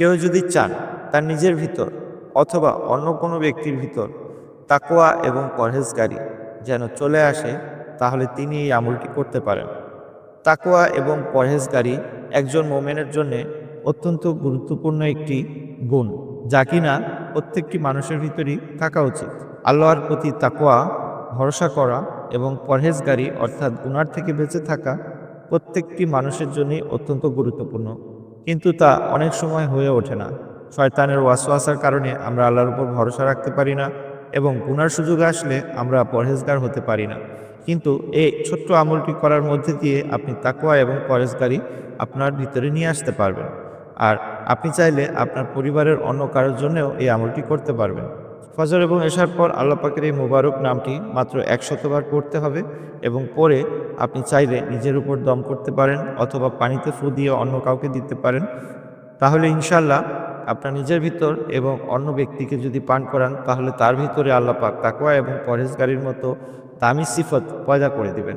কেউ যদি চান তার নিজের ভিতর অথবা অন্য কোনো ব্যক্তির ভিতর তাকওয়া এবং পরহেজগারি যেন চলে আসে, তাহলে তিনি এই আমলটি করতে পারেন। তাকওয়া এবং পরহেজগারি একজন মোমেনের জন্য অত্যন্ত গুরুত্বপূর্ণ একটি গুণ, যা কিনা প্রত্যেকটি মানুষের ভিতরই থাকা উচিত। আল্লাহর প্রতি তাকওয়া, ভরসা করা এবং পরহেজগারি অর্থাৎ গুনার থেকে বেঁচে থাকা প্রত্যেকটি মানুষের জন্যই অত্যন্ত গুরুত্বপূর্ণ, কিন্তু তা অনেক সময় হয়ে ওঠে না। শয়তানের ওয়াসওয়াসার কারণে আমরা আল্লাহর উপর ভরসা রাখতে পারি না এবং গুনার সুযোগ আসলে আমরা পরহেজগার হতে পারি না। কিন্তু এই ছোট্ট আমলটি করার মধ্যে দিয়ে আপনি তাকওয়া এবং পরহেজগারি আপনার ভিতরে নিয়ে আসতে পারবেন। আর আপনি চাইলে আপনার পরিবারের অন্য কারোর জন্যও এই আমলটি করতে পারবেন। ফজর এবং এশার পর আল্লাহ পাকের এই মুবারক নামটি মাত্র ১০০ বার পড়তে হবে এবং পরে আপনি চাইলে নিজের উপর দম করতে পারেন অথবা পানিতে ফু দিয়ে অন্য কাউকে দিতে পারেন। তাহলে ইনশাআল্লাহ আপনার নিজের ভিতর এবং অন্য ব্যক্তিকে যদি পান করান, তাহলে তার ভিতরে আল্লাহ পাক তাকওয়া এবং পরহেজগারির মতো দামি সিফত পয়দা করে দিবেন।